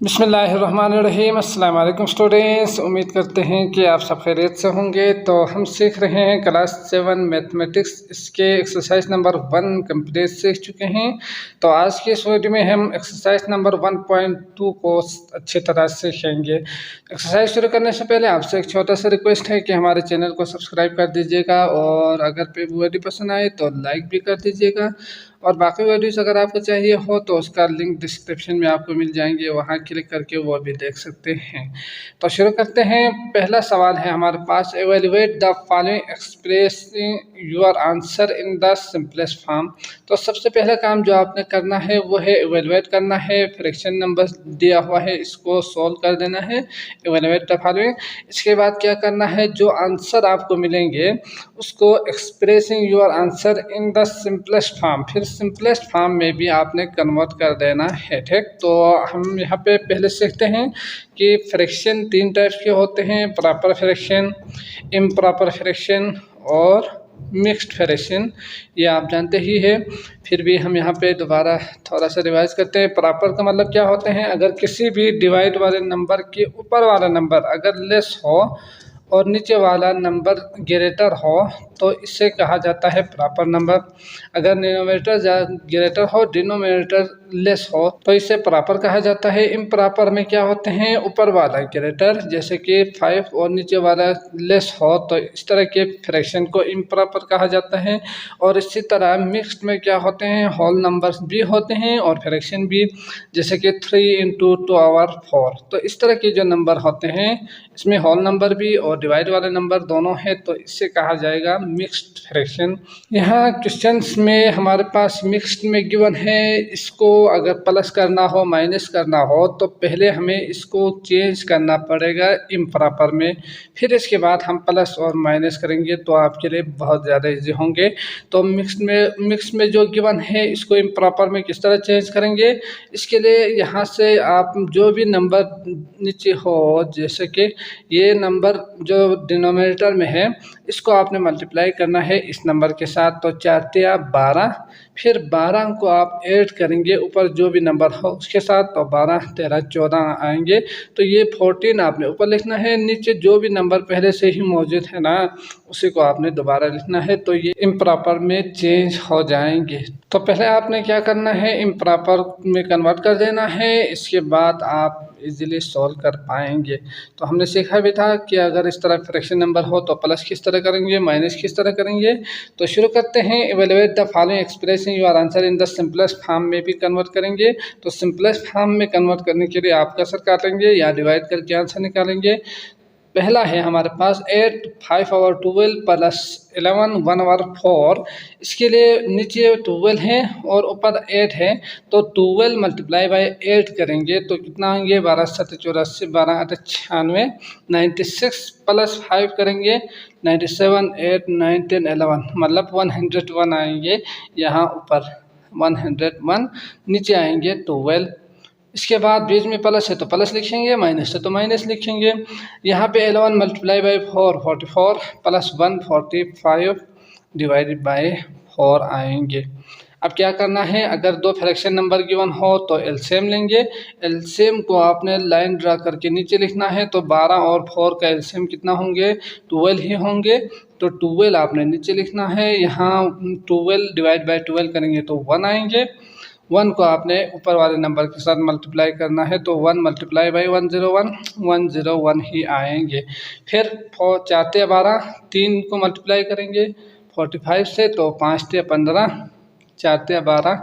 बिस्मिल्लाहिर्रहमानिर्रहीम। अस्सलाम वालेकुम स्टूडेंट्स, उम्मीद करते हैं कि आप सब खैरियत से होंगे। तो हम सीख रहे हैं क्लास 7 मैथमेटिक्स, इसके एक्सरसाइज नंबर 1 कंप्लीट सीख चुके हैं। तो आज की इस वीडियो में हम एक्सरसाइज नंबर 1.2 को अच्छी तरह से सीखेंगे। एक्सरसाइज शुरू करने से पहले आपसे एक छोटा सा रिक्वेस्ट है कि हमारे चैनल को सब्सक्राइब कर दीजिएगा और अगर वीडियो पसंद आए तो लाइक भी कर दीजिएगा। और बाकी वीडियोस अगर आपको चाहिए हो तो उसका लिंक डिस्क्रिप्शन में आपको मिल जाएंगे, वहां क्लिक करके वो भी देख सकते हैं। तो शुरू करते हैं। पहला सवाल है हमारे पास, evaluate the following expressing your answer in the simplest form. तो सबसे पहला काम जो आपने करना है वो है एवेल्युएट करना है। फ्रैक्शन नंबर दिया हुआ है, इसको सोल्व कर देना है। Evaluate the following. इसके बाद क्या करना है, जो आंसर आपको मिलेंगे उसको expressing your answer in the simplest form, फिर सिंपलेस्ट फॉर्म में भी आपने कन्वर्ट कर देना है। ठीक, तो हम यहाँ पे पहले सीखते हैं कि फ्रैक्शन 3 टाइप्स के होते हैं, प्रॉपर फ्रैक्शन, इम्प्रॉपर फ्रैक्शन और मिक्स्ड फ्रैक्शन। ये आप जानते ही है, फिर भी हम यहाँ पे दोबारा थोड़ा सा रिवाइज करते हैं। प्रॉपर का मतलब क्या होते हैं, अगर किसी भी डिवाइड वाले नंबर के ऊपर वाला नंबर अगर लेस हो और नीचे वाला नंबर ग्रेटर हो तो इसे कहा जाता है प्रॉपर नंबर। अगर डिनोमिनेटर ग्रेटर हो, डिनोमिनेटर लेस हो तो इसे प्रॉपर कहा जाता है। इम्प्रॉपर में क्या होते हैं, ऊपर वाला ग्रेटर जैसे कि 5 और नीचे वाला लेस हो तो इस तरह के फ्रैक्शन को इम्प्रॉपर कहा जाता है। और इसी तरह मिक्स्ड में क्या होते हैं, होल नंबर्स भी होते हैं और फ्रैक्शन भी, जैसे कि 3 × 2⁴। तो इस तरह के जो नंबर होते हैं इसमें होल नंबर भी और डिवाइड वाले नंबर दोनों है, तो इससे कहा जाएगा मिक्स्ड फ्रैक्शन। यहाँ क्वेश्चंस में हमारे पास मिक्स्ड में गिवन है, इसको अगर प्लस करना हो माइनस करना हो तो पहले हमें इसको चेंज करना पड़ेगा इम्प्रॉपर में, फिर इसके बाद हम प्लस और माइनस करेंगे तो आपके लिए बहुत ज़्यादा इजी होंगे। तो मिक्स में जो गिवन है इसको इम्प्रॉपर में किस तरह चेंज करेंगे, इसके लिए यहाँ से आप जो भी नंबर नीचे हो, जैसे कि ये नंबर जो डिनोमिनेटर में है इसको आपने मल्टीप्लाई करना है इस नंबर के साथ। तो 4 × 12, फिर 12 को आप ऐड करेंगे ऊपर जो भी नंबर हो उसके साथ, तो 12 × 13 = 14 आएंगे। तो ये 14 आपने ऊपर लिखना है, नीचे जो भी नंबर पहले से ही मौजूद है ना उसी को आपने दोबारा लिखना है, तो ये इम्प्रॉपर में चेंज हो जाएंगे। तो पहले आपने क्या करना है, इम्प्रॉपर में कन्वर्ट कर देना है, इसके बाद आप इजीली सॉल्व कर पाएंगे। तो हमने सीखा भी था कि अगर इस तरह फ्रैक्शन नंबर हो तो प्लस किस तरह करेंगे, माइनस किस तरह करेंगे। तो शुरू करते हैं। Evaluate the following expressing your answer in the simplest form में भी कन्वर्ट करेंगे। तो सिंपलेस्ट फॉर्म में कन्वर्ट करने के लिए आप कसर काटेंगे या डिवाइड करके आंसर निकालेंगे। पहला है हमारे पास 8 5/12 प्लस 11 1/4। इसके लिए नीचे 12 है और ऊपर 8 है, तो 12 × 8 करेंगे तो कितना होंगे, 12 × 7 = 84, 12 × 8 = 96, 96 प्लस 5 करेंगे 97, 8 9 10 11 मतलब 101 आएंगे। यहाँ ऊपर 101, नीचे आएंगे 12। इसके बाद बीच में प्लस है तो प्लस लिखेंगे, माइनस है तो माइनस लिखेंगे। यहाँ पे 11 × 4 44 प्लस 1 45 डिवाइडेड बाय 4 आएंगे। अब क्या करना है, अगर दो फ्रैक्शन नंबर गिवन हो तो एलसीएम लेंगे। एलसीएम को आपने लाइन ड्रा करके नीचे लिखना है, तो 12 और 4 का एलसीएम कितना होंगे, 12 ही होंगे। तो 12 आपने नीचे लिखना है, यहाँ 12 डिवाइड बाय 12 करेंगे तो 1 आएंगे। 1 को आपने ऊपर वाले नंबर के साथ मल्टीप्लाई करना है, तो 1 × 101 101 ही आएंगे। फिर 4 × 12, 3 को मल्टीप्लाई करेंगे 45 से, तो 5 × 15, 4 × 12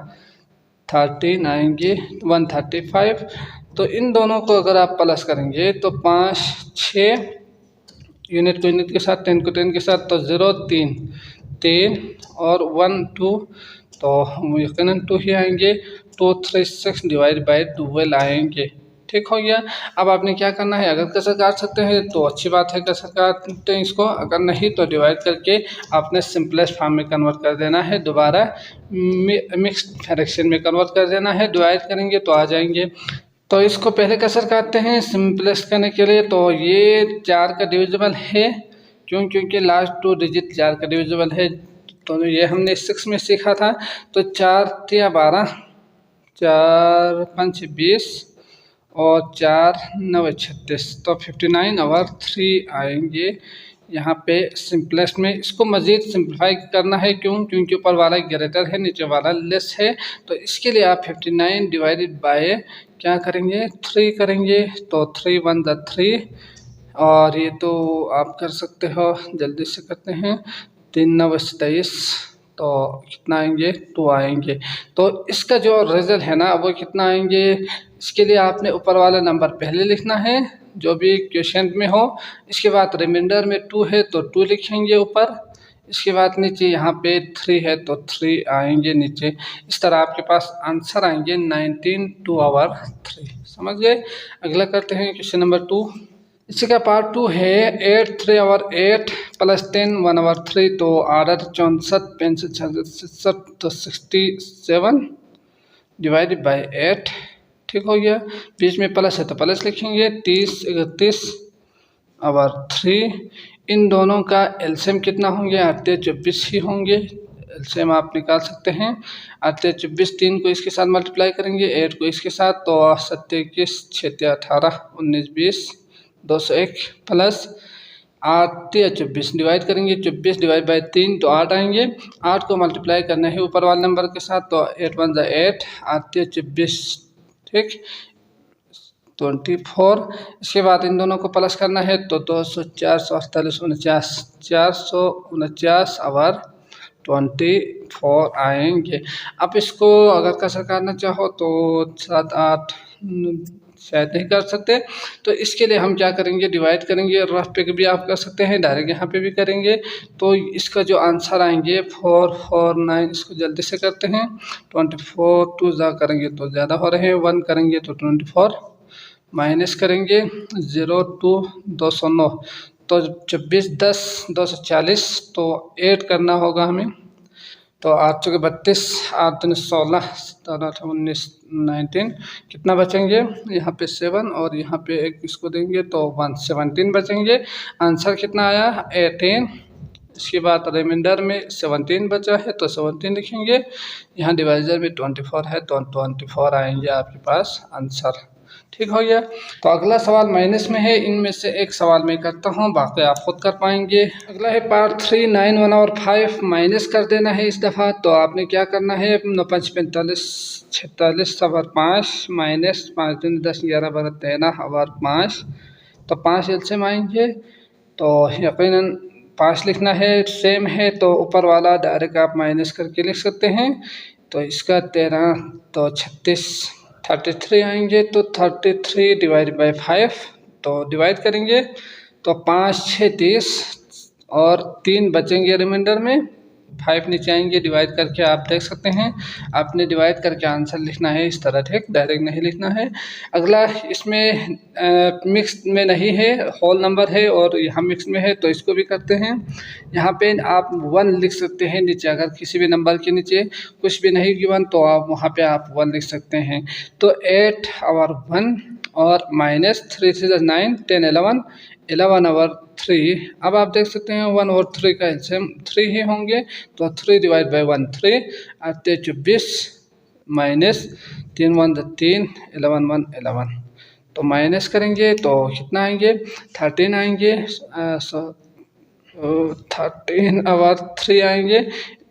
13 आएंगे 135। तो इन दोनों को अगर आप प्लस करेंगे तो 5 6 यूनिट को यूनिट के साथ, 10 को 10 के साथ, तो 0 3 3 और 1 2, तो यकीनन 2 ही आएंगे। 2 3 6 डिवाइड बाय 12 आएंगे। ठीक हो गया। अब आपने क्या करना है, अगर कसर काट सकते हैं तो अच्छी बात है, कसर काटते हैं इसको, अगर नहीं तो डिवाइड करके आपने सिंपलेस्ट फॉर्म में कन्वर्ट कर देना है, दोबारा मिक्स्ड फ्रैक्शन में कन्वर्ट कर देना है। डिवाइड करेंगे तो आ जाएंगे। तो इसको पहले कसर काटते हैं सिंपलेस्ट करने के लिए। तो ये 4 का डिविजिबल है, क्योंकि लास्ट 2 डिजिट 4 का डिविजिबल है। तो ये हमने 6 में सीखा था। तो 4 × 12 4 × 5 = 20 और 4 9 36, तो 59/3 आएंगे यहाँ पे सिंपलेस्ट में। इसको मज़ीद सिंप्लीफाई करना है, क्योंकि ऊपर वाला ग्रेटर है, नीचे वाला लेस है। तो इसके लिए आप 59 डिवाइडेड बाय क्या करेंगे, 3 करेंगे। तो 3 1 ज़ा 3, और ये तो आप कर सकते हो, जल्दी से करते हैं। 3 9 27, तो कितना आएंगे, 2 आएंगे। तो इसका जो रिजल्ट है ना वो कितना आएंगे, इसके लिए आपने ऊपर वाला नंबर पहले लिखना है जो भी क्वेश्चन में हो। इसके बाद रिमाइंडर में 2 है तो 2 लिखेंगे ऊपर। इसके बाद नीचे यहाँ पे 3 है तो 3 आएंगे नीचे। इस तरह आपके पास आंसर आएंगे 19 2/3। समझ गए। अगला करते हैं क्वेश्चन नंबर 2। इसी का पार्ट 2 है 8 3/8 + 10 1/3। तो 8 64 65 66 तो 67 डिवाइडेड बाय 8। ठीक हो गया। बीच में प्लस है तो प्लस लिखेंगे। 30 31/3। इन दोनों का एलसीएम कितना होंगे, 8 24 ही होंगे। एलसीएम आप निकाल सकते हैं। 8 24, 3 को इसके साथ मल्टीप्लाई करेंगे, 8 को इसके साथ, तो 7 21 6 18 19 20 201 प्लस 8 24 डिवाइड करेंगे। 24 डिवाइड बाई 3 तो 8 आएंगे। 8 को मल्टीप्लाई करना है ऊपर वाले नंबर के साथ, तो 8 1 ज़ा 8, 8 24, ठीक 24। इसके बाद इन दोनों को प्लस करना है, तो 200 448 49 449/24 आएंगे। अब इसको अगर कसर करना चाहो तो 7 8 शायद नहीं कर सकते। तो इसके लिए हम क्या करेंगे, डिवाइड करेंगे। रफ पे भी आप कर सकते हैं, डायरेक्ट यहाँ पे भी करेंगे। तो इसका जो आंसर आएंगे 4 4 9, इसको जल्दी से करते हैं। 24 2 ज़ा करेंगे तो ज़्यादा हो रहे हैं, 1 करेंगे तो 24, माइनस करेंगे 0 2 209, तो 24 10 240, तो 8 करना होगा हमें। तो 8 चौके 32, 8 दूनी 16, 17 18 19 19, कितना बचेंगे यहाँ पे 7, और यहाँ पे एक इसको देंगे तो 17 बचेंगे। आंसर कितना आया 18। इसके बाद रिमाइंडर में 17 बचा है तो 17 लिखेंगे। यहाँ डिवाइजर में 24 है तो 24 आएंगे आपके पास आंसर। ठीक हो गया। तो अगला सवाल माइनस में है, इनमें से एक सवाल मैं करता हूँ, बाकी आप खुद कर पाएंगे। अगला है पार्ट 3 9 1 और 5 माइनस कर देना है इस दफ़ा। तो आपने क्या करना है, 9 5 45 46/5 माइनस 5 दूनी 10 11 12 13/5। तो 5 एलसीएम आएंगे, तो यकीनन 5 लिखना है। सेम है तो ऊपर वाला डायरेक्ट आप माइनस करके लिख सकते हैं। तो इसका 13 तो 36 33 आएंगे। तो 33 डिवाइड बाई 5, तो डिवाइड करेंगे तो 5 6 30, और 3 बचेंगे रिमाइंडर में। 5 नीचे आएंगे, डिवाइड करके आप देख सकते हैं। आपने डिवाइड करके आंसर लिखना है इस तरह, ठीक डायरेक्ट नहीं लिखना है। अगला इसमें मिक्स में नहीं है, होल नंबर है और यहाँ मिक्स में है, तो इसको भी करते हैं। यहाँ पे आप 1 लिख सकते हैं नीचे, अगर किसी भी नंबर के नीचे कुछ भी नहीं गिवन तो आप वहाँ पे आप 1 लिख सकते हैं। तो 8/1 और माइनस 3 3 9 10 11 11/3। अब आप देख सकते हैं 1 और 3 का एलसीएम 3 ही होंगे। तो 3 डिवाइड बाई 1 3, 8 24 माइनस 3 1 3 11 1 11। तो माइनस करेंगे तो कितना आएंगे 13 आएंगे। 13/3 आएंगे।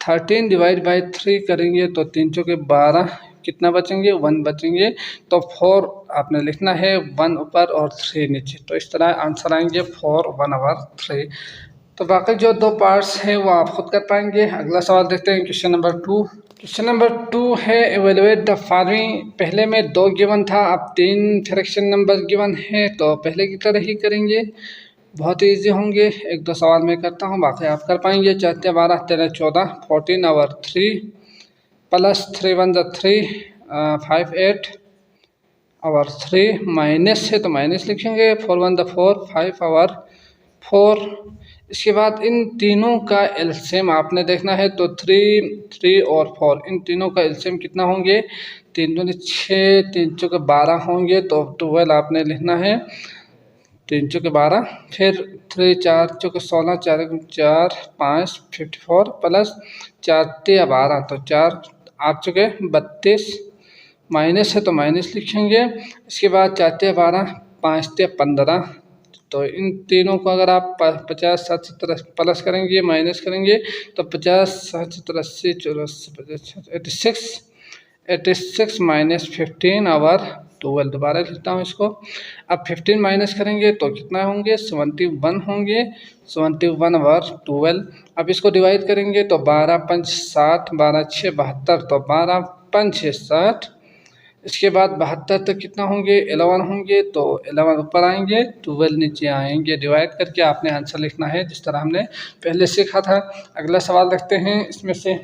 13 डिवाइड बाई 3 करेंगे तो 3 चौके 12, कितना बचेंगे 1 बचेंगे। तो 4 आपने लिखना है, 1 ऊपर और 3 नीचे। तो इस तरह आंसर आएंगे 4 1/3। तो बाकी जो 2 पार्ट्स हैं वो आप खुद कर पाएंगे। अगला सवाल देखते हैं क्वेश्चन नंबर 2। क्वेश्चन नंबर 2 है एवेलुएट द फॉलोइंग। पहले में 2 गिवन था, अब 3 फ्रैक्शन नंबर गिवन है, तो पहले की तरह ही करेंगे। बहुत ईजी होंगे। 1 2 सवाल मैं करता हूँ, बाकी आप कर पाएंगे। 4 12 13 14 14/3 प्लस 3 1 ज़ा 3 5 8/3 माइनस है तो माइनस लिखेंगे। 4 1 ज़ा 4 5/4। इसके बाद इन तीनों का एलसीएम आपने देखना है, तो 3 3 और 4 इन तीनों का एलसीएम कितना होंगे, 3 दूनी 6 3 चौके 12 होंगे। तो 12 आपने लिखना है, 3 चौके 12, फिर 3 4 चौके 16 4 4 5 54 प्लस 4 3 12, तो 4 8 चौके 32 माइनस है तो माइनस लिखेंगे। इसके बाद 4 12, 5 15, तो इन तीनों को अगर आप 50 7 70 प्लस करेंगे माइनस करेंगे तो 50 7 70 80 84 86 माइनस 15 और 12। दोबारा लिखता हूँ इसको। अब 15 माइनस करेंगे तो कितना होंगे, 71 होंगे। 71 और 12। अब इसको डिवाइड करेंगे तो 12 5 60, 12 6 72, तो 12 5 6 60। इसके बाद 72 तक कितना होंगे, 11 होंगे, तो 11 ऊपर आएंगे, 12 नीचे आएंगे। डिवाइड करके आपने आंसर लिखना है जिस तरह हमने पहले सीखा था। अगला सवाल देखते हैं इसमें से।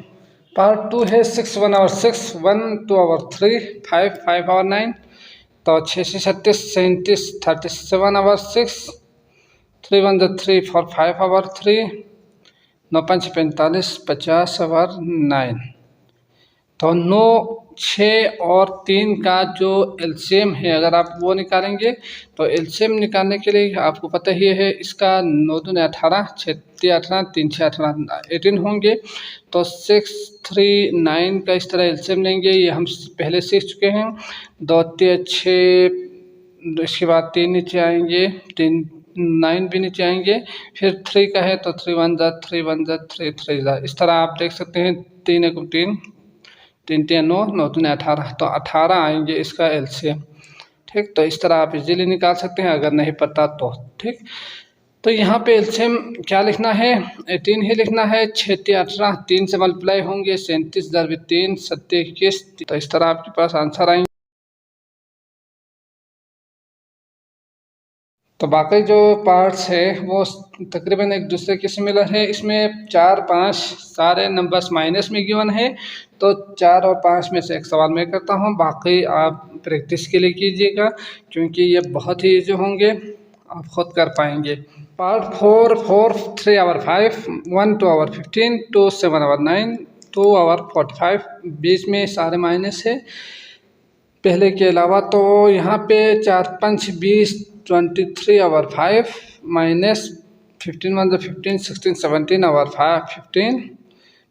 पार्ट 2 है 6 1 और 6, 1 2 और 3, 5 5 और 9, तो 6 36 37 37 और 6, 3 1 3 4 5 और 3, 9 5 45 50 और 9। तो 9 6 और 3 का जो एलसीएम है अगर आप वो निकालेंगे तो एलसीएम निकालने के लिए आपको पता ही है, इसका 9 दूनी 18, 6 3 18, 3 6 18 18 होंगे। तो 6 3 9 का इस तरह एलसीएम लेंगे, ये हम पहले सीख चुके हैं। 2 3 6, इसके बाद 3 नीचे आएंगे, 3 9 भी नीचे आएंगे। फिर 3 का है तो 3 1 3 1 3 3 इस तरह आप देख सकते हैं। 3 1 3, 3 3 9, 9 3 18, तो 18 आएंगे इसका एलसीएम। ठीक, तो इस तरह आप इजीली निकाल सकते हैं अगर नहीं पता तो। ठीक, तो यहाँ पे एलसीएम क्या लिखना है, 18 ही लिखना है। 6 3 18, 3 से मल्टीप्लाई होंगे, 37 × 3 7 21, तो इस तरह आपके पास आंसर आएंगे। तो बाकी जो पार्ट्स है वो तकरीबन एक दूसरे के सिमिलर है। इसमें 4 5 सारे नंबर्स माइनस में गिवन है, तो 4 और 5 में से एक सवाल मैं करता हूँ, बाकी आप प्रैक्टिस के लिए कीजिएगा क्योंकि ये बहुत ही ईजी होंगे, आप खुद कर पाएंगे। पार्ट 4 4 3 और 5, 1 2 और 15, 2 7 और 9, 2 और 45, बीच में सारे माइनस है पहले के अलावा। तो यहाँ पे 4 5 20, 23 और 5, माइनस 15 1 15, 16 17 और 5 15,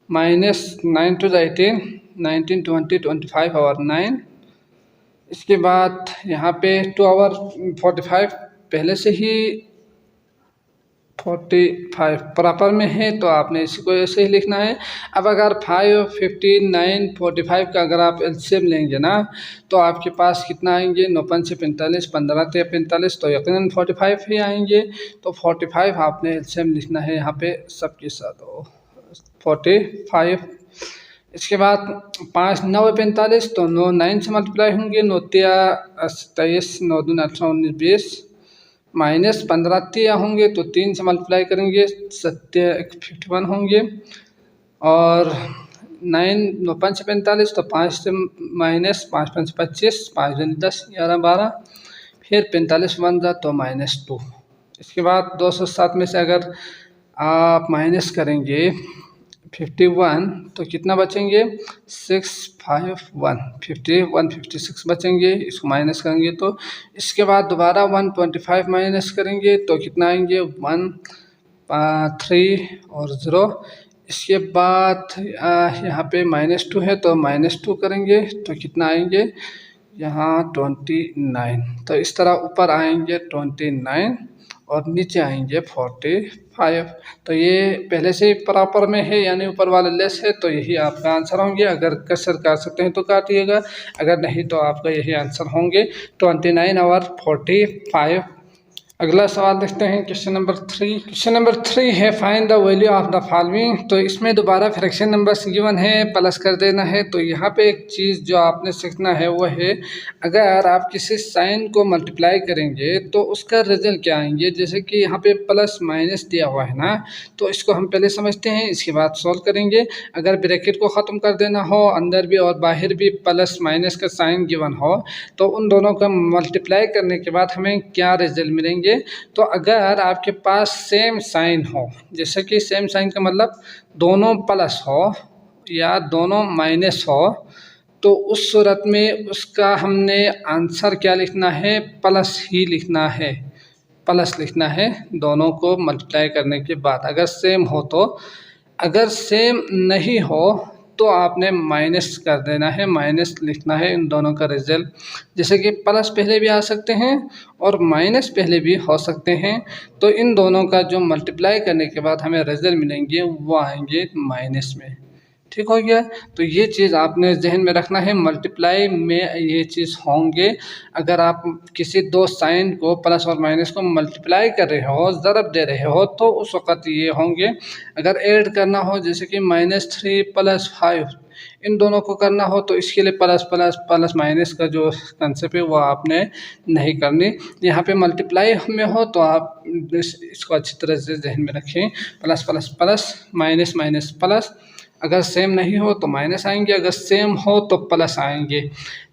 माइनस 9 2 18, 19 20 25 और 9। इसके बाद यहाँ पे 2 और 45 पहले से ही 45 प्रॉपर में है तो आपने इसको ऐसे ही लिखना है। अब अगर 5 15 9 45 का अगर आप एलसीएम लेंगे ना तो आपके पास कितना आएंगे, 9 5 45, 15 3 45, तो यकीनन 45 ही आएंगे। तो 45 आपने एलसीएम लिखना है यहाँ पे सबके साथ 45। इसके बाद 5 9 45, तो 9 9 से मल्टीप्लाई होंगे, 9 23, 9 2 18 19 20, माइनस 15 3 होंगे तो 3 से मल्टीप्लाई करेंगे, 7 51 होंगे। और 9 9 5 45, तो 5 से माइनस 5 5 25, 5 10 11 12, फिर 45 1 तो -2। इसके बाद 207 में से अगर आप माइनस करेंगे 51 तो कितना बचेंगे, 6 5 1 51 56 बचेंगे, इसको माइनस करेंगे तो। इसके बाद दोबारा 125 माइनस करेंगे तो कितना आएंगे, 1 3 और 0। इसके बाद यहाँ पे -2 है तो -2 करेंगे तो कितना आएंगे यहाँ 29। तो इस तरह ऊपर आएंगे 29 और नीचे आएंगे 45। तो ये पहले से ही प्रॉपर में है यानी ऊपर वाला लेस है, तो यही आपका आंसर होंगे। अगर कसर काट सकते हैं तो काटिएगा, अगर नहीं तो आपका यही आंसर होंगे 29 और 45। अगला सवाल देखते हैं क्वेश्चन नंबर 3। क्वेश्चन नंबर 3 है find the value of the following. तो इसमें दोबारा फ्रैक्शन नंबर्स गिवन है, प्लस कर देना है। तो यहाँ पे एक चीज़ जो आपने सीखना है वो है, अगर आप किसी साइन को मल्टीप्लाई करेंगे तो उसका रिजल्ट क्या आएंगे। जैसे कि यहाँ पे प्लस माइनस दिया हुआ है ना, तो इसको हम पहले समझते हैं, इसके बाद सॉल्व करेंगे। अगर ब्रैकेट को ख़त्म कर देना हो, अंदर भी और बाहर भी प्लस माइनस का साइन गिवन हो, तो उन दोनों का मल्टीप्लाई करने के बाद हमें क्या रिजल्ट मिलेंगे। तो अगर आपके पास सेम साइन हो, जैसे कि सेम साइन का मतलब दोनों प्लस हो या दोनों माइनस हो, तो उस सूरत में उसका हमने आंसर क्या लिखना है, प्लस ही लिखना है। प्लस लिखना है दोनों को मल्टीप्लाई करने के बाद, अगर सेम हो तो। अगर सेम नहीं हो तो आपने माइनस कर देना है, माइनस लिखना है इन दोनों का रिजल्ट। जैसे कि प्लस पहले भी आ सकते हैं और माइनस पहले भी हो सकते हैं, तो इन दोनों का जो मल्टीप्लाई करने के बाद हमें रिजल्ट मिलेंगे वो आएंगे माइनस में। ठीक हो गया। तो ये चीज़ आपने जहन में रखना है, मल्टीप्लाई में ये चीज़ होंगे। अगर आप किसी दो साइन को प्लस और माइनस को मल्टीप्लाई कर रहे हो, ज़रब दे रहे हो, तो उस वक़्त ये होंगे। अगर ऐड करना हो जैसे कि -3 + 5 इन दोनों को करना हो तो इसके लिए प्लस प्लस प्लस माइनस का जो कंसेप्ट है वो आपने नहीं करनी। यहाँ पे मल्टीप्लाई में हो तो आप इसको अच्छी तरह से जहन में रखें, plus plus plus minus minus plus. अगर सेम नहीं हो तो माइनस आएंगे, अगर सेम हो तो प्लस आएंगे।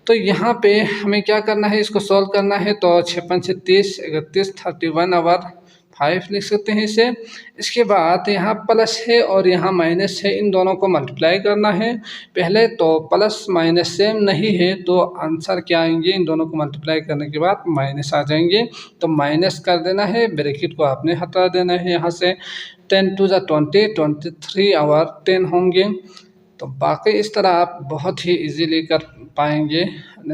तो यहाँ पे हमें क्या करना है, इसको सॉल्व करना है। तो 6 × 5 = 30, 31, 31 और 5 लिख सकते हैं इसे। इसके बाद यहाँ प्लस है और यहाँ माइनस है, इन दोनों को मल्टीप्लाई करना है पहले। तो प्लस माइनस सेम नहीं है तो आंसर क्या आएंगे, इन दोनों को मल्टीप्लाई करने के बाद माइनस आ जाएंगे। तो माइनस कर देना है, ब्रैकेट को आपने हटा देना है यहाँ से। 10 × 2 = 20, 23 और 10 होंगे। तो बाकी इस तरह आप बहुत ही इजीली कर पाएंगे।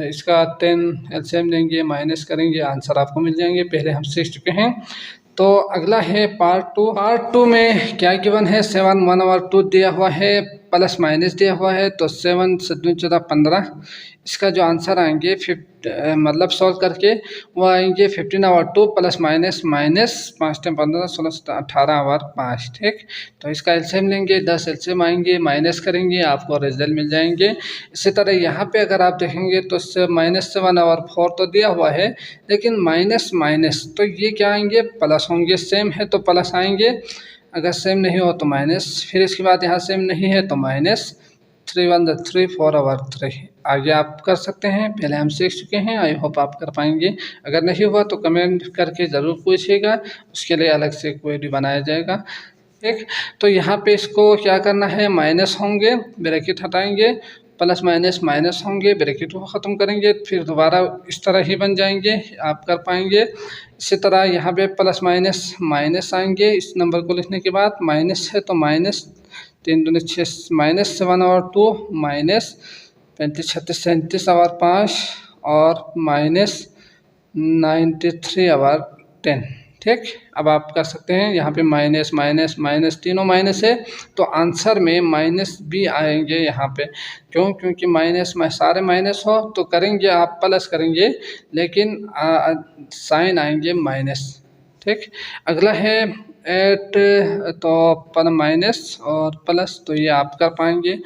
इसका 10 एलसीएम लेंगे, माइनस करेंगे, आंसर आपको मिल जाएंगे। पहले हम सीख चुके हैं। तो अगला है पार्ट 2। पार्ट 2 में क्या गिवन है, 7, 1 और 2 दिया हुआ है, प्लस माइनस दिया हुआ है। तो 7 × 7 = 14, 15। इसका जो आंसर आएंगे मतलब सॉल्व करके वो आएंगे 15 और 2 प्लस माइनस माइनस 5 × 15, 16, 17, 18 और 5। ठीक। तो इसका एलसीएम लेंगे, 10 एलसीएम आएंगे, माइनस करेंगे, आपको रिजल्ट मिल जाएंगे। इसी तरह यहाँ पे अगर आप देखेंगे तो -7 और 4 तो दिया हुआ है, लेकिन माइनस माइनस तो ये क्या आएंगे, प्लस होंगे। सेम है तो प्लस आएंगे, अगर सेम नहीं हो तो माइनस। फिर इसके बाद यहाँ सेम नहीं है तो माइनस। 3 × 1 = 3, 4 और 3। आगे आप कर सकते हैं, पहले हम सीख चुके हैं। आई होप आप कर पाएंगे। अगर नहीं हुआ तो कमेंट करके ज़रूर पूछिएगा, उसके लिए अलग से क्वेरी बनाया जाएगा। ठीक। तो यहाँ पे इसको क्या करना है, माइनस होंगे, ब्रैकेट हटाएंगे, प्लस माइनस माइनस होंगे, ब्रैकेट को ख़त्म करेंगे, फिर दोबारा इस तरह ही बन जाएंगे, आप कर पाएंगे। इसी तरह यहाँ पे प्लस माइनस माइनस आएंगे, इस नंबर को लिखने के बाद माइनस है तो माइनस 3 दूनी 6, -7 और 2, -35, 36, 37 और 5 और -93 और 10। ठीक। अब आप कर सकते हैं, यहाँ पे माइनस माइनस माइनस तीनों माइनस है तो आंसर में माइनस भी आएंगे यहाँ पे। क्यों? क्योंकि माइनस में सारे माइनस हो तो करेंगे आप प्लस करेंगे, लेकिन साइन आएंगे माइनस। ठीक। अगला है 8, तो पर माइनस और प्लस, तो ये आप कर पाएंगे।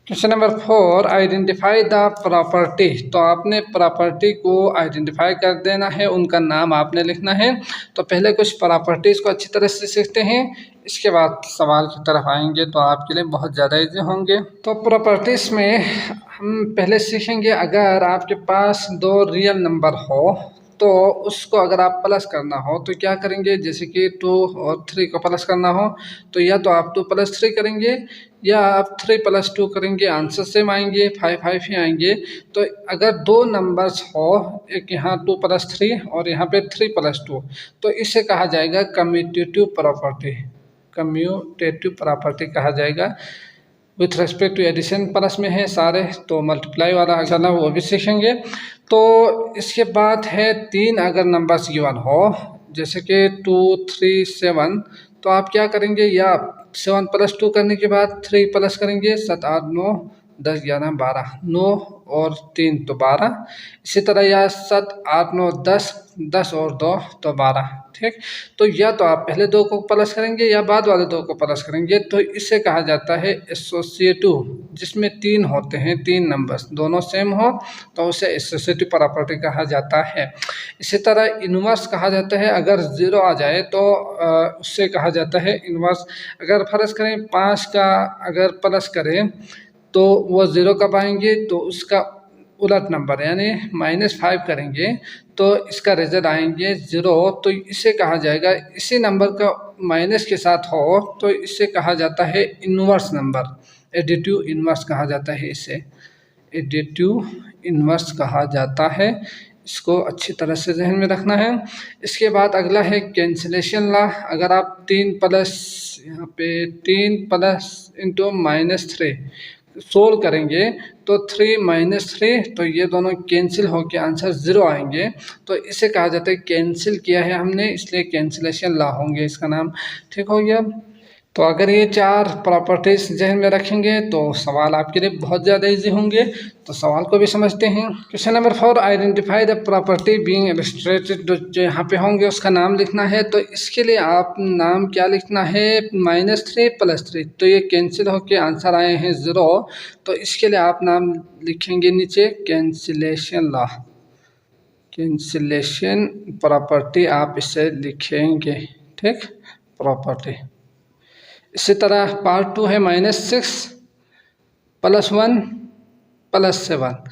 Question number 4, identify the property. तो आपने प्रॉपर्टी को आइडेंटिफाई कर देना है, उनका नाम आपने लिखना है। तो पहले कुछ प्रॉपर्टीज़ को अच्छी तरह से सीखते हैं, इसके बाद सवाल की तरफ आएंगे तो आपके लिए बहुत ज़्यादा ईजी होंगे। तो प्रॉपर्टीज़ में हम पहले सीखेंगे, अगर आपके पास 2 रियल नंबर हो तो उसको अगर आप प्लस करना हो तो क्या करेंगे, जैसे कि 2 और 3 को प्लस करना हो तो या तो आप 2 + 3 करेंगे या आप 3 + 2 करेंगे, आंसर सेम आएंगे, 5 5 ही आएंगे। तो अगर 2 नंबर्स हो, एक यहाँ 2 + 3 और यहाँ पे 3 + 2, तो इसे कहा जाएगा कम्यूटेटिव प्रॉपर्टी। कम्यूटेटिव प्रॉपर्टी कहा जाएगा। With respect to addition plus में है सारे, तो मल्टीप्लाई वाला चला वो भी सीखेंगे। तो इसके बाद है 3 अगर नंबर्स गिवन हो, जैसे कि 2, 3, 7, तो आप क्या करेंगे, या 7 + 2 करने के बाद 3 प्लस करेंगे, 7, 8, 9, 10, 11, 12, 9 और 3 तो 12। इसी तरह या 7, 8, 9, 10, 10 और 2 तो 12। ठीक। तो या तो आप पहले 2 को प्लस करेंगे या बाद वाले 2 को प्लस करेंगे, तो इसे कहा जाता है एसोसिएटिव, जिसमें 3 होते हैं, 3 नंबर्स दोनों सेम हो तो उसे एसोसिएटिव प्रॉपर्टी कहा जाता है। इसी तरह इनवर्स कहा जाता है, अगर 0 आ जाए तो उससे कहा जाता है इनवर्स। अगर फर्ज करें 5 का अगर प्लस करें तो वो 0 कब आएंगे, तो उसका उलट नंबर यानी -5 करेंगे तो इसका रिजल्ट आएंगे 0। तो इसे कहा जाएगा, इसी नंबर का माइनस के साथ हो तो इसे कहा जाता है इनवर्स नंबर, एडिटिव इनवर्स कहा जाता है, इसे एडिटिव इनवर्स कहा जाता है। इसको अच्छी तरह से जहन में रखना है। इसके बाद अगला है कैंसिलेशन लॉ। अगर आप 3 प्लस यहाँ पे 3 प्लस इंटू -3 सोल्व करेंगे तो 3 माइनस 3, तो ये दोनों कैंसिल होकर आंसर 0 आएंगे। तो इसे कहा जाता है कैंसिल किया है हमने, इसलिए कैंसिलेशन लॉ होंगे इसका नाम। ठीक हो गया। तो अगर ये 4 प्रॉपर्टीज जहन में रखेंगे तो सवाल आपके लिए बहुत ज़्यादा इजी होंगे। तो सवाल को भी समझते हैं। Question number 4, identify the property being illustrated. जो यहाँ पे होंगे उसका नाम लिखना है। तो इसके लिए आप नाम क्या लिखना है, -3 + 3, तो ये कैंसिल होके आंसर आए हैं 0। तो इसके लिए आप नाम लिखेंगे नीचे कैंसिलेशन लॉ, कैंसिलेशन प्रॉपर्टी आप इसे लिखेंगे। ठीक, प्रॉपर्टी। इसी तरह पार्ट 2 है -6 + 1 + 7।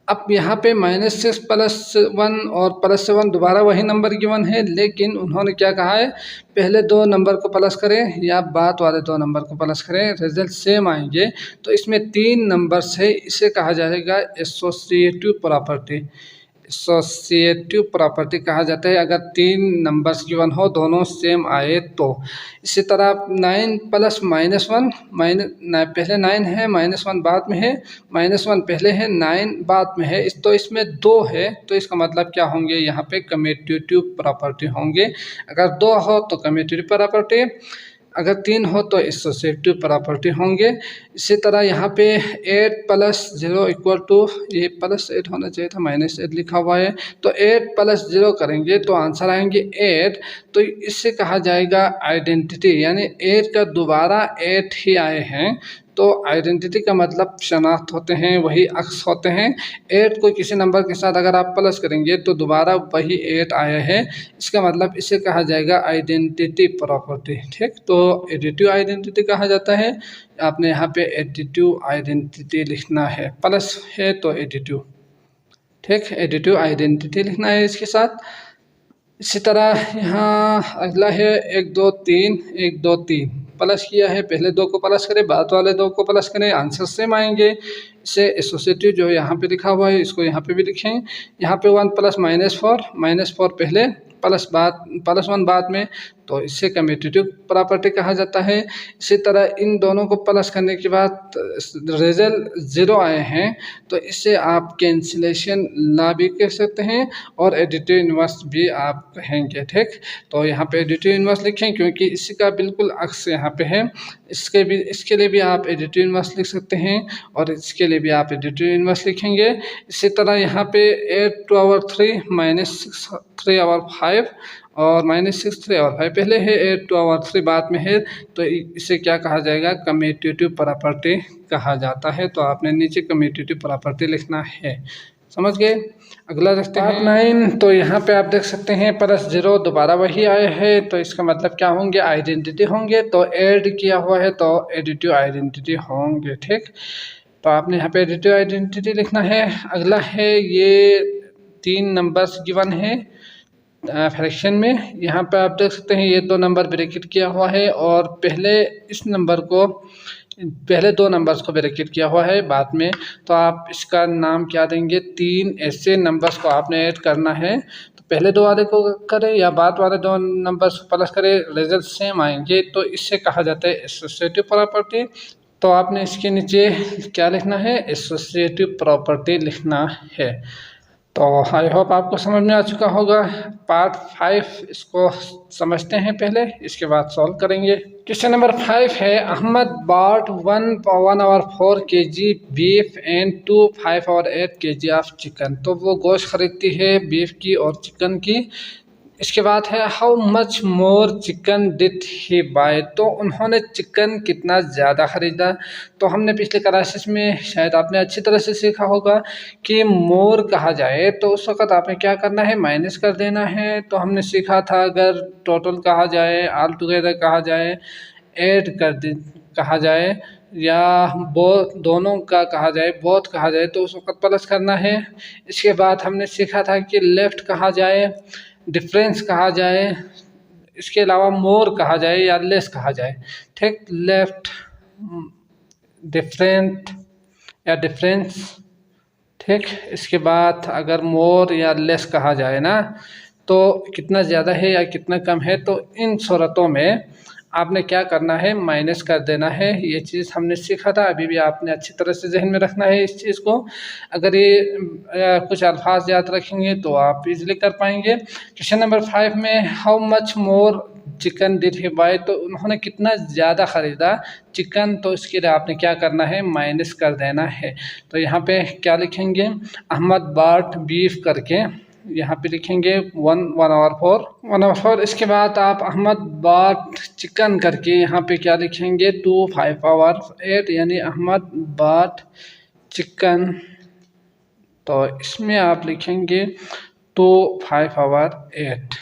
अब यहाँ पे -6 + 1 और +7 दोबारा वही नंबर गिवन है, लेकिन उन्होंने क्या कहा है, पहले 2 नंबर को प्लस करें या बाद वाले 2 नंबर को प्लस करें, रिजल्ट सेम आएंगे। तो इसमें 3 नंबर्स है, इसे कहा जाएगा एसोसिएटिव प्रॉपर्टी। एसोसिएटिव प्रॉपर्टी कहा जाता है अगर 3 नंबर्स गिवन हो, दोनों सेम आए तो। इसी तरह 9 + -1, पहले 9 है, -1 बाद में है, -1 पहले है, 9 बाद में है, तो इसमें 2 है, तो इसका मतलब क्या होंगे, यहाँ पे कम्यूटेटिव प्रॉपर्टी होंगे। अगर 2 हो तो कम्यूटेटिव प्रॉपर्टी, अगर 3 हो तो एसोसिएटिव प्रॉपर्टी होंगे। इसी तरह यहाँ पे 8 + 0 = ये +8 होना चाहिए था, -8 लिखा हुआ है। तो 8 + 0 करेंगे तो आंसर आएंगे 8। तो इससे कहा जाएगा आइडेंटिटी, यानी 8 का दोबारा 8 ही आए हैं। तो आइडेंटिटी का मतलब शनाख्त होते हैं, वही अक्स होते हैं। 8 को किसी नंबर के साथ अगर आप प्लस करेंगे तो दोबारा वही 8 आया है, इसका मतलब इसे कहा जाएगा आइडेंटिटी प्रॉपर्टी। ठीक, तो एडिटिव आइडेंटिटी कहा जाता है। आपने यहाँ पे एडिटिव आइडेंटिटी लिखना है, प्लस है तो एडिटिव। ठीक, एडिटिव आइडेंटिटी लिखना है इसके साथ। इसी तरह यहाँ अगला है 1 2 3, 1 2 3 प्लस किया है, पहले 2 को प्लस करें, बाद वाले 2 को प्लस करें, आंसर सेम आएंगे। इसे एसोसिएटिव जो यहाँ पे लिखा हुआ है इसको यहाँ पे भी लिखें। यहाँ पे 1 + -4 पहले +1 बाद में, तो इससे कम्यूटेटिव प्रॉपर्टी कहा जाता है। इसी तरह इन दोनों को प्लस करने के बाद रिजल्ट 0 आए हैं, तो इससे आप कैंसिलेशन लॉ भी कह सकते हैं और एडिटिव इन्वर्स भी आप कहेंगे। ठीक, तो यहाँ पे एडिटिव इन्वर्स लिखें क्योंकि इसी का बिल्कुल अक्स यहाँ पे है। इसके लिए भी आप एडिटिव इन्वर्स लिख सकते हैं और इसके लिए भी आप एडिटिव इन्वर्स लिखेंगे। इसी तरह यहाँ पे 8/3 -6/3/5 और -6/3/5 पहले है, 8/3 बाद में है, तो इसे क्या कहा जाएगा, कम्यूटेटिव प्रॉपर्टी कहा जाता है। तो आपने नीचे कम्यूटेटिव प्रॉपर्टी लिखना है, समझ गए। अगला देखते हैं 9। तो यहाँ पे आप देख सकते हैं +0 दोबारा वही आए हैं, तो इसका मतलब क्या होंगे, आइडेंटिटी होंगे। तो ऐड किया हुआ है तो एडिटिव आइडेंटिटी होंगे। ठीक, तो आपने यहाँ पे एडिटिव आइडेंटिटी लिखना है। अगला है ये 3 नंबर्स गिवन है फ्रैक्शन में। यहाँ पे आप देख सकते हैं ये 2 नंबर ब्रैकेट किया हुआ है और पहले 2 नंबर्स को ब्रैकेट किया हुआ है बाद में। तो आप इसका नाम क्या देंगे, 3 ऐसे नंबर्स को आपने ऐड करना है। तो पहले 2 वाले को करें या बाद वाले 2 नंबर्स को प्लस करें, रिजल्ट सेम आएंगे, तो इससे कहा जाता है एसोसिएटिव प्रॉपर्टी। तो आपने इसके नीचे क्या लिखना है, एसोसिएटिव प्रॉपर्टी लिखना है। तो आई होप आपको समझ में आ चुका होगा। पार्ट 5 इसको समझते हैं पहले, इसके बाद सॉल्व करेंगे। क्वेश्चन नंबर 5 है, Ahmed bought 1/4 kg beef and 5/8 kg of chicken. तो वो गोश्त खरीदती है बीफ की और चिकन की। इसके बाद है how much more chicken did he buy. तो उन्होंने चिकन कितना ज़्यादा ख़रीदा। तो हमने पिछले क्लासेस में शायद आपने अच्छी तरह से सीखा होगा कि मोर कहा जाए तो उस वक़्त आपने क्या करना है, माइनस कर देना है। तो हमने सीखा था अगर टोटल कहा जाए, ऑल टुगेदर कहा जाए, ऐड कहा जाए या दोनों का कहा जाए, बोथ कहा जाए, तो उस वक़्त प्लस करना है। इसके बाद हमने सीखा था कि लेफ़्ट कहा जाए, डिफरेंस कहा जाए, इसके अलावा मोर कहा जाए या लेस कहा जाए। ठीक, लेफ्ट, डिफरेंट या डिफरेंस। ठीक, इसके बाद अगर मोर या लेस कहा जाए ना, तो कितना ज़्यादा है या कितना कम है, तो इन सूरतों में आपने क्या करना है, माइनस कर देना है। ये चीज़ हमने सीखा था, अभी भी आपने अच्छी तरह से जहन में रखना है इस चीज़ को। अगर ये कुछ अल्फाज याद रखेंगे तो आप इजीली कर पाएंगे। क्वेश्चन नंबर 5 में how much more chicken did he buy, तो उन्होंने कितना ज़्यादा ख़रीदा चिकन, तो इसके लिए आपने क्या करना है, माइनस कर देना है। तो यहाँ पे क्या लिखेंगे, अहमद बॉट बीफ करके यहाँ पे लिखेंगे 1/4। इसके बाद आप अहमद बॉट चिकन करके यहाँ पे क्या लिखेंगे 2/5 यानी अहमद बॉट चिकन। तो इसमें आप लिखेंगे 2/5।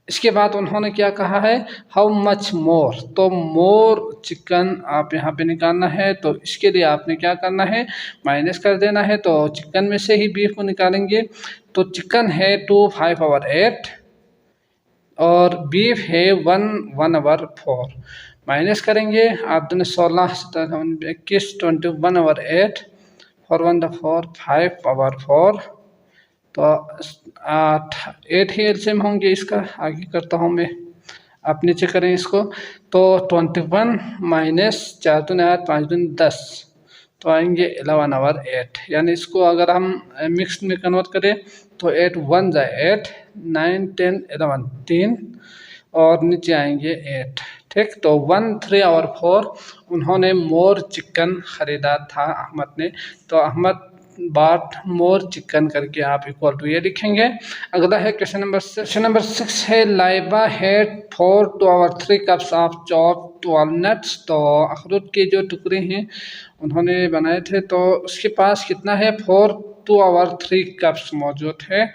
इसके बाद उन्होंने क्या कहा है, हाउ मच मोर, तो मोर चिकन आप यहाँ पे निकालना है। तो इसके लिए आपने क्या करना है, माइनस कर देना है। तो चिकन में से ही बीफ को निकालेंगे। तो चिकन है 2/8 और बीफ है 1/4। माइनस करेंगे, आप दोनों 16 21 21/8 4/4 5/4। तो 8 ही एलसीएम होंगे इसका। आगे करता हूँ मैं, आप नीचे करें इसको। तो 21 माइनस 4 दूनी 8 5 दूनी 10, तो आएंगे 11/8। यानी इसको अगर हम मिक्स में कन्वर्ट करें तो 8 1 जाए 8 9 10 11 3 और नीचे आएंगे 8। ठीक, तो 1/3 उन्होंने मोर चिकन ख़रीदा था अहमद ने। तो अहमद बाट मोर चिकन करके आप इक्वल टू ये लिखेंगे। अगला है क्वेश्चन नंबर 6 है Laiba had 4 to our 3 cups of chopped walnuts। तो अखरोट के जो टुकड़े हैं उन्होंने बनाए थे, तो उसके पास कितना है 4 to our 3 cups मौजूद है।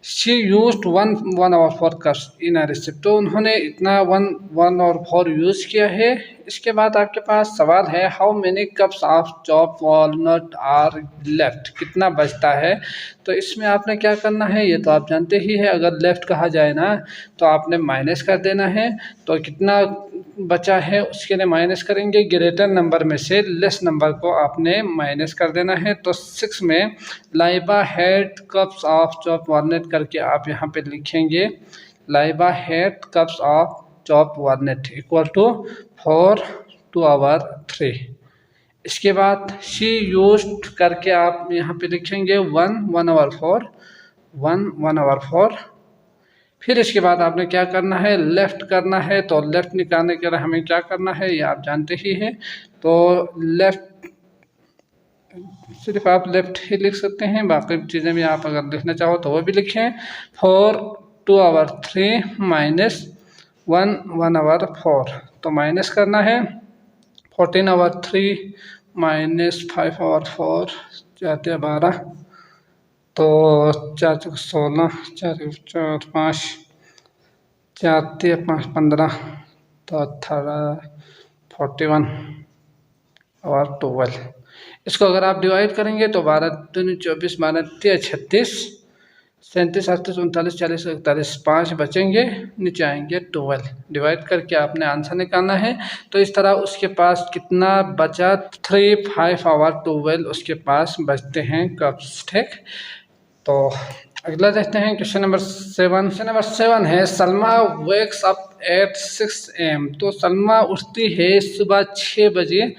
She used 1/4 cups in a recipe, तो उन्होंने इतना 1/4 यूज़ किया है। इसके बाद आपके पास सवाल है how many cups of chop walnut are left, कितना बचता है। तो इसमें आपने क्या करना है, ये तो आप जानते ही है, अगर लेफ्ट कहा जाए ना तो आपने माइनस कर देना है। तो कितना बचा है उसके लिए माइनस करेंगे, ग्रेटर नंबर में से लेस नंबर को आपने माइनस कर देना है। तो 6 में Laiba had cups of chop walnut करके आप यहाँ पे लिखेंगे Laiba had cups of chop walnut equal to 4 to our 3। इसके बाद शी यूज्ड करके आप यहाँ पे लिखेंगे 1/4। फिर इसके बाद आपने क्या करना है, लेफ़्ट करना है। तो लेफ़्ट निकालने के लिए हमें क्या करना है ये आप जानते ही हैं। तो लेफ़्ट सिर्फ आप लेफ़्ट ही लिख सकते हैं, बाकी चीज़ें भी आप अगर लिखना चाहो तो वो भी लिखें। 4 to our 3 माइनस 1/4। तो माइनस करना है 14/3 माइनस 5/4 जाते 12। तो 4 × 16 4 × 5 4 × 5 15, तो 41 और 12। इसको अगर आप डिवाइड करेंगे तो 12 दूनी 24 12 3 36 37 38 39 40 41 5 बचेंगे, नीचे आएंगे 12। डिवाइड करके आपने आंसर निकालना है। तो इस तरह उसके पास कितना बचा 3 5 और 12 उसके पास बचते हैं कप्स। ठीक, तो अगला देखते हैं क्वेश्चन नंबर 7 है Salma wakes up at 6 AM। तो सलमा उठती है सुबह 6 बजे।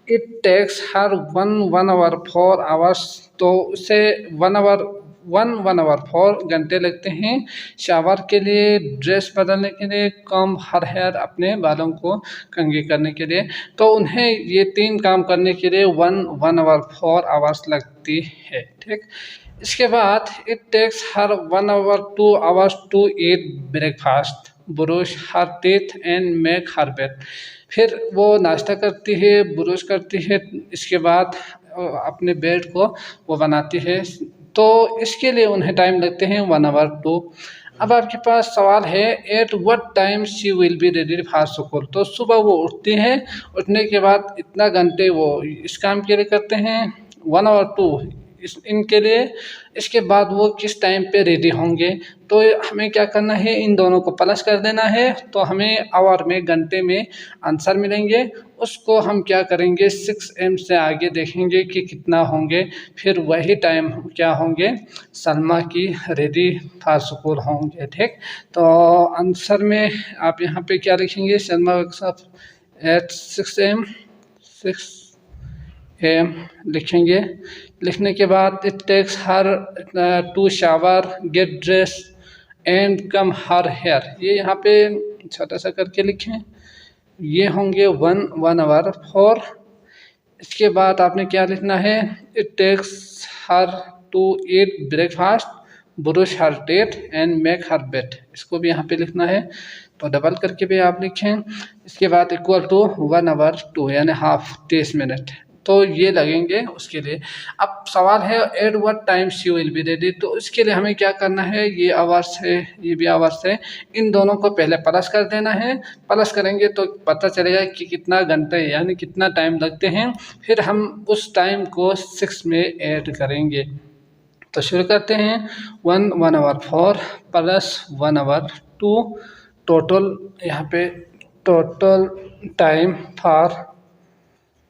इट टेक्स हर 1/4 आवर्स, तो उसे 1/4 घंटे लगते हैं शावर के लिए, ड्रेस बदलने के लिए, कॉम्ब हर हेयर अपने बालों को कंघी करने के लिए। तो उन्हें ये 3 काम करने के लिए 1/4 आवर्स लगती है। ठीक, इसके बाद it takes her 1/2 hours to eat breakfast, brush her teeth and make her bed. फिर वो नाश्ता करती है, ब्रश करती है, इसके बाद अपने बेड को वो बनाती है। तो इसके लिए उन्हें टाइम लगते हैं 1/2। अब आपके पास सवाल है at what time she will be ready for school. तो सुबह वो उठती हैं, उठने के बाद इतना घंटे वो इस काम के लिए करते हैं 1/2 इनके लिए। इसके बाद वो किस टाइम पे रेडी होंगे, तो हमें क्या करना है, इन दोनों को प्लस कर देना है, तो हमें आवर में, घंटे में आंसर मिलेंगे। उसको हम क्या करेंगे, 6 am से आगे देखेंगे कि कितना होंगे, फिर वही टाइम क्या होंगे, सलमा की रेडी फॉर स्कूल होंगे। ठीक, तो आंसर में आप यहाँ पे क्या लिखेंगे, सलमा एट 6 am, 6 am लिखेंगे। लिखने के बाद it takes her to shower, get dress and comb her hair, ये यहाँ पे छोटा सा करके लिखें, ये होंगे 1 hour 4। इसके बाद आपने क्या लिखना है, it takes her to eat breakfast, brush her teeth and make her bed, इसको भी यहाँ पे लिखना है, तो डबल करके भी आप लिखें। इसके बाद इक्वल टू 1 hour 2 यानी हाफ 30 मिनट, तो ये लगेंगे उसके लिए। अब सवाल है at what time she will be ready, तो इसके लिए हमें क्या करना है, ये आवर्स है, ये भी आवर्स है, इन दोनों को पहले प्लस कर देना है। प्लस करेंगे तो पता चलेगा कि कितना घंटे यानी कितना टाइम लगते हैं, फिर हम उस टाइम को 6 में ऐड करेंगे। तो शुरू करते हैं, 1 hour 4 प्लस 1 hour 2, टोटल यहाँ पे टोटल टाइम फॉर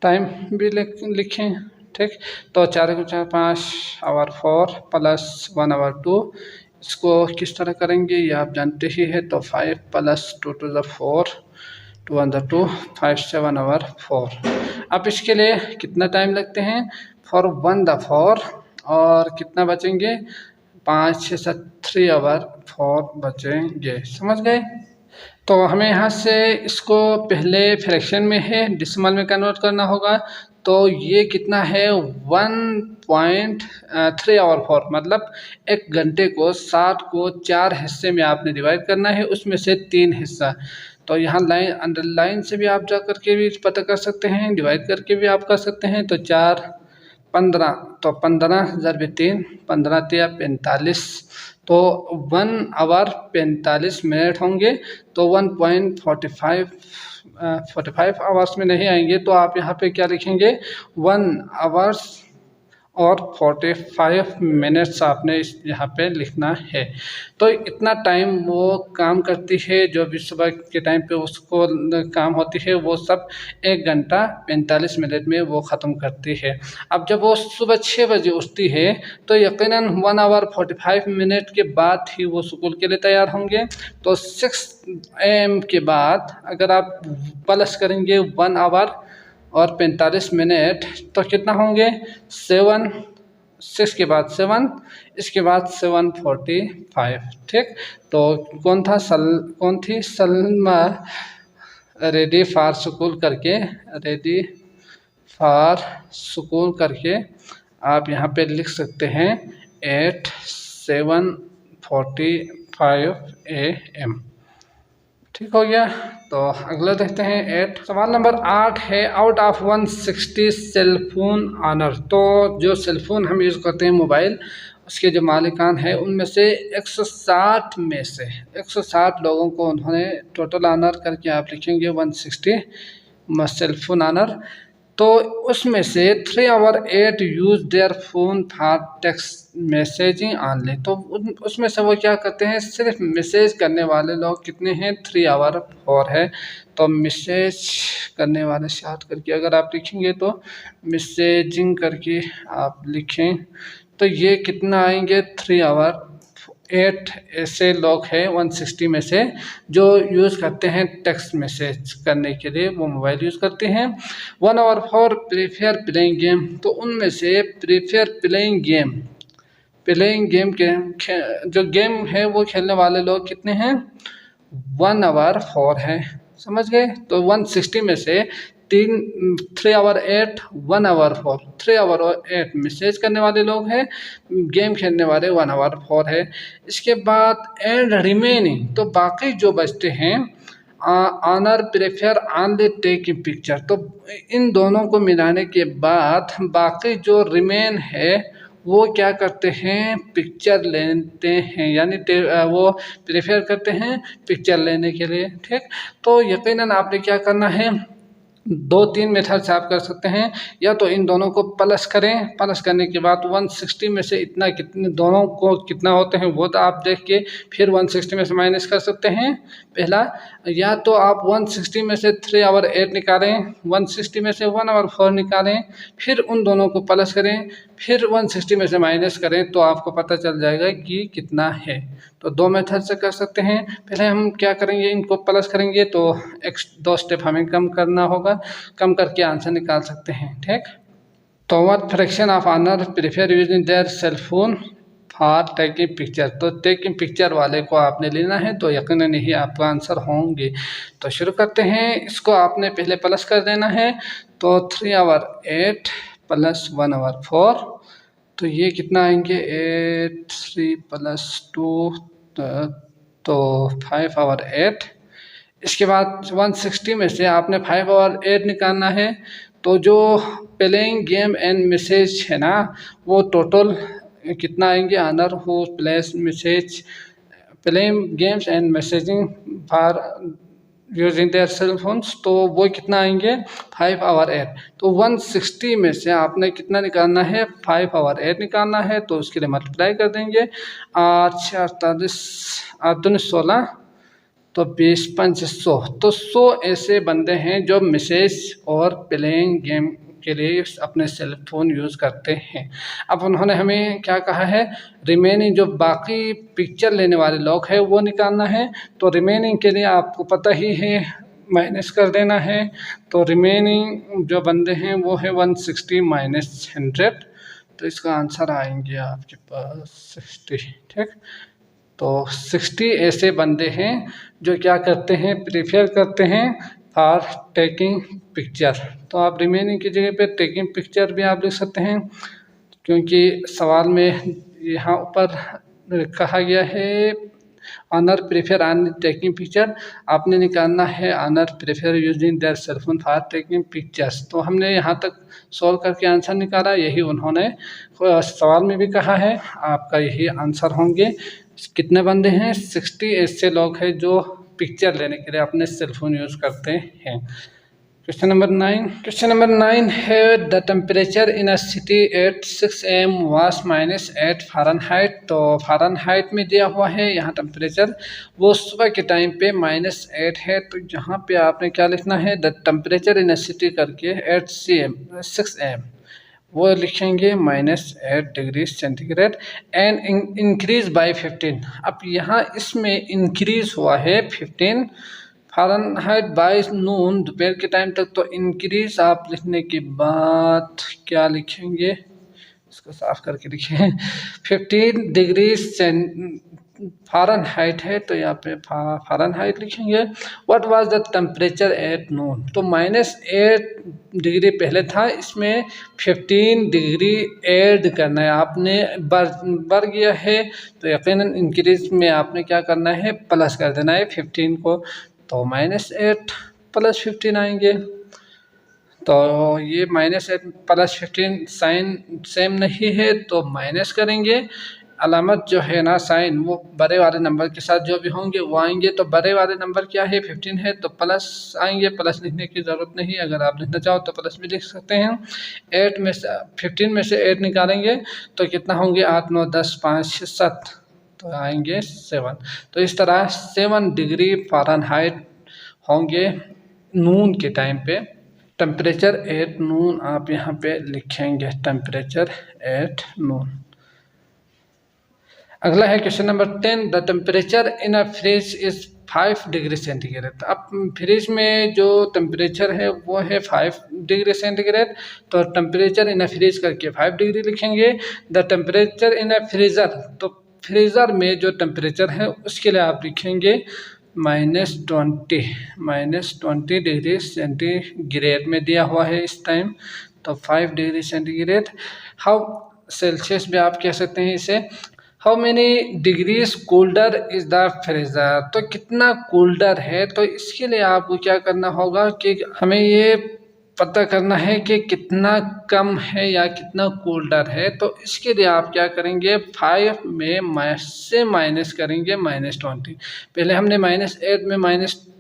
टाइम भी लिखें। ठीक, तो 4 को 4 5 hour 4 प्लस 1 hour 2, इसको किस तरह करेंगे ये आप जानते ही है, तो 5 plus 2 to the 4 2 1 the 2 5 7 hour 4। अब इसके लिए कितना टाइम लगते हैं, फॉर 1 the 4, और कितना बचेंगे, 5 6 7 3 hour 4 बचेंगे। समझ गए, तो हमें यहाँ से इसको पहले फ्रैक्शन में है, डिसिमल में कन्वर्ट करना होगा। तो ये कितना है, 1.3 hour 4, मतलब एक घंटे को 60 को 4 हिस्से में आपने डिवाइड करना है, उसमें से 3 हिस्सा। तो यहाँ लाइन अंडरलाइन से भी आप जा करके भी पता कर सकते हैं, डिवाइड करके भी आप कर सकते हैं। तो 4 15, तो 15 × 3 15 × 45, तो 1 hour 45 मिनट होंगे। तो 1.45 आवर्स में नहीं आएंगे, तो आप यहाँ पे क्या लिखेंगे, 1 hours और 45 मिनट्स आपने इस यहाँ पे लिखना है। तो इतना टाइम वो काम करती है, जो भी सुबह के टाइम पे उसको काम होती है, वो सब 1 घंटा 45 मिनट में वो ख़त्म करती है। अब जब वो सुबह 6 बजे उठती है, तो यकीनन 1 hour 45 मिनट के बाद ही वो स्कूल के लिए तैयार होंगे। तो 6 am के बाद अगर आप प्लस करेंगे 1 hour और 45 मिनट, तो कितना होंगे, 7, 6 के बाद 7, इसके बाद 7:45। ठीक, तो कौन थी, सलमा रेडी फॉर स्कूल करके, रेडी फॉर स्कूल करके आप यहाँ पे लिख सकते हैं 7:45 AM। ठीक हो गया, तो अगला देखते हैं 8। सवाल नंबर 8 है, आउट ऑफ 160 सेलफोन ऑनर, तो जो सेलफोन हम यूज़ करते हैं मोबाइल, उसके जो मालिकान हैं उनमें से 160 में से 160 लोगों को उन्होंने टोटल ऑनर करके आप लिखेंगे 160 सेलफोन ऑनर। तो उसमें से 3 hour 8 use their phone for text messaging only, तो उसमें से वो क्या करते हैं, सिर्फ मैसेज करने वाले लोग कितने हैं, 3 hour 4 है। तो मैसेज करने वाले शॉर्ट करके अगर आप लिखेंगे, तो मैसेजिंग करके आप लिखें, तो ये कितना आएंगे, 3 hour 8 ऐसे लोग हैं 160 में से जो यूज़ करते हैं टेक्स्ट मैसेज करने के लिए, वो मोबाइल यूज़ करते हैं। 1 hour 4 प्रीफेयर प्लेइंग गेम, तो उनमें से प्रीफेयर प्लेइंग गेम के जो गेम है वो खेलने वाले लोग कितने हैं, 1 hour 4 है। समझ गए, तो 160 में से 3 hour 8 1 hour 4, 3 hour 8 मैसेज करने वाले लोग हैं, गेम खेलने वाले 1 hour 4 है। इसके बाद एंड रिमेनिंग, तो बाकी जो बचते हैं, honour prefer only taking picture, तो इन दोनों को मिलाने के बाद बाकी जो रिमेन है वो क्या करते हैं, पिक्चर लेते हैं, यानी वो प्रेफर करते हैं पिक्चर लेने के लिए। ठीक, तो यकीनन आपने क्या करना है, 2-3 मेथड से आप कर सकते हैं। या तो इन दोनों को प्लस करें, प्लस करने के बाद 160 में से इतना कितने दोनों को कितना होते हैं वो तो आप देख के फिर 160 में से माइनस कर सकते हैं पहला। या तो आप 160 में से 3 आवर 8 निकालें, 160 में से 1 आवर 4 निकालें, फिर उन दोनों को प्लस करें, फिर 160 में से माइनस करें, तो आपको पता चल जाएगा कि कितना है। तो 2 मेथड से कर सकते हैं। पहले हम क्या करेंगे, इनको प्लस करेंगे तो 2 स्टेप हमें कम करना होगा, कम करके आंसर निकाल सकते हैं। ठीक, तो what fraction of honour prefer using their cell phone for taking picture. तो टेकिंग पिक्चर वाले को आपने लेना है, तो यकीनन यही आपका आंसर होंगे। तो शुरू करते हैं। इसको आपने पहले प्लस कर देना है, तो 3 आवर 8 प्लस 1 आवर 4, तो ये कितना आएंगे 8 3 प्लस 2 तो 5 आवर 8। इसके बाद 160 में से आपने 5 आवर 8 निकालना है। तो जो प्लेइंग गेम एंड मैसेज है ना, वो टोटल कितना आएंगे, honour who place message playing games and messaging for using their cell phones, तो वो कितना आएंगे 5 आवर 8। तो 160 में से आपने कितना निकालना है 5 आवर 8 निकालना है, तो उसके लिए मल्टीप्लाई कर देंगे 8 48 8 16, तो 20 5 100। तो 100 ऐसे बंदे हैं जो मैसेज और प्लेइंग गेम के लिए अपने सेल फोन यूज़ करते हैं। अब उन्होंने हमें क्या कहा है, रिमेनिंग जो बाकी पिक्चर लेने वाले लोग हैं वो निकालना है। तो रिमेनिंग के लिए आपको पता ही है माइनस कर देना है। तो रिमेनिंग जो बंदे हैं वो है 160 माइनस 100, तो इसका आंसर आएंगे आपके पास 60। ठीक, तो 60 ऐसे बंदे हैं जो क्या करते हैं, प्रेफर करते हैं फॉर टेकिंग पिक्चर। तो आप रिमेनिंग की जगह पे टेकिंग पिक्चर भी आप लिख सकते हैं, क्योंकि सवाल में यहाँ ऊपर कहा गया है honour prefer on taking picture, आपने निकालना है honour prefer using their cell phone for taking pictures. तो हमने यहाँ तक सॉल्व करके आंसर निकाला, यही उन्होंने सवाल में भी कहा है, आपका यही आंसर होंगे। कितने बंदे हैं, 60 ऐसे लोग हैं जो पिक्चर लेने के लिए अपने सेल फोन यूज़ करते हैं। क्वेश्चन नंबर 9 है the temperature in a city at 6 AM वास -8 फ़ारेनहाइट। तो फ़ारेनहाइट में दिया हुआ है यहाँ टेम्परेचर, वो सुबह के टाइम पे -8 है। तो यहाँ पे आपने क्या लिखना है, the temperature in a city करके एट 6 AM वो लिखेंगे -8 degree centigrade and increase by 15। अब यहाँ इसमें इंक्रीज हुआ है 15 फ़ारेनहाइट बाय नून, दोपहर के टाइम तक। तो इंक्रीज आप लिखने के बाद क्या लिखेंगे, इसको साफ करके लिखें 15 डिग्री फ़ारेनहाइट है, तो यहाँ पे फ़ारेनहाइट लिखेंगे। What was the temperature at noon, तो -8 डिग्री पहले था, इसमें 15 डिग्री ऐड करना है आपने, बढ़ गया है, तो यकीनन इंक्रीज में आपने क्या करना है, प्लस कर देना है 15 को। तो -8 प्लस 15 आएंगे। तो ये -8 प्लस 15 साइन सेम नहीं है, तो माइनस करेंगे। अलामत जो है ना साइन, वो बड़े वाले नंबर के साथ जो भी होंगे वो आएंगे। तो बड़े वाले नंबर क्या है 15 है, तो प्लस आएंगे। प्लस लिखने की ज़रूरत नहीं, अगर आप लिखना चाहो तो प्लस भी लिख सकते हैं। 8 में से 15 में से 8 निकालेंगे तो कितना होंगे, 8 9 10 5 6 7, तो आएंगे 7। तो इस तरह 7 डिग्री फ़ारेनहाइट होंगे नून के टाइम पे। टेम्परेचर एट नून आप यहाँ पे लिखेंगे, टेम्परेचर एट नून। अगला है question number 10 the temperature in a fridge is 5 degree centigrade. अब फ्रिज में जो टेम्परेचर है वो है 5 डिग्री सेंटीग्रेड, तो टेम्परेचर इन अ फ्रिज करके 5 डिग्री लिखेंगे। The temperature in a freezer, तो फ्रीज़र में जो टेम्परेचर है उसके लिए आप लिखेंगे -20 डिग्री सेंटीग्रेड में दिया हुआ है इस टाइम, तो 5 डिग्री सेंटीग्रेड। हाउ सेल्सियस भी आप कह सकते हैं इसे। How many degrees colder is the freezer, तो कितना कोल्डर है, तो इसके लिए आपको क्या करना होगा कि हमें ये पता करना है कि कितना कम है या कितना कोल्डर है। तो इसके लिए आप क्या करेंगे, 5 में से माइनस करेंगे -20। पहले हमने -8 में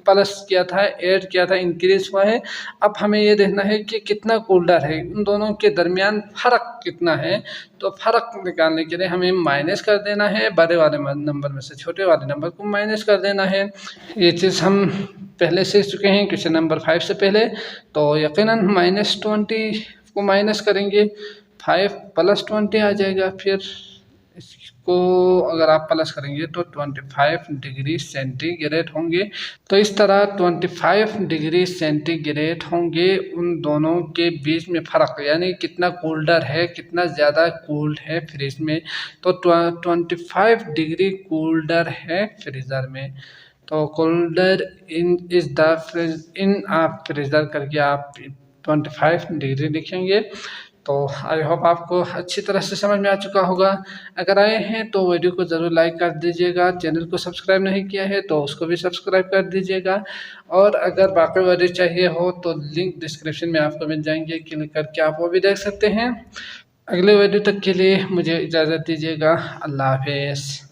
प्लस किया था, ऐड किया था, इंक्रीज हुआ है। अब हमें ये देखना है कि कितना कूलर है, उन दोनों के दरमियान फ़र्क कितना है। तो फ़र्क निकालने के लिए हमें माइनस कर देना है, बड़े वाले नंबर में से छोटे वाले नंबर को माइनस कर देना है। ये चीज़ हम पहले सीख चुके हैं क्वेश्चन नंबर 5 से पहले। तो यकीनन -20 को माइनस करेंगे, 5 + 20 आ जाएगा। फिर इसको अगर आप प्लस करेंगे तो 25 डिग्री सेंटीग्रेड होंगे। तो इस तरह 25 डिग्री सेंटीग्रेड होंगे उन दोनों के बीच में फ़र्क, यानी कितना कूल्डर है, कितना ज़्यादा कूल्ड है फ्रिज में। तो 25 डिग्री कूल्डर है फ्रीज़र में। तो कूल्डर इन इज द फ्रिज इन आप फ्रीज़र करके आप 25 डिग्री लिखेंगे। तो आई होप आपको अच्छी तरह से समझ में आ चुका होगा। अगर आए हैं तो वीडियो को ज़रूर लाइक कर दीजिएगा, चैनल को सब्सक्राइब नहीं किया है तो उसको भी सब्सक्राइब कर दीजिएगा। और अगर बाकी वीडियो चाहिए हो तो लिंक डिस्क्रिप्शन में आपको मिल जाएंगे, क्लिक करके आप वो भी देख सकते हैं। अगले वीडियो तक के लिए मुझे इजाज़त दीजिएगा। अल्लाह हाफिज़।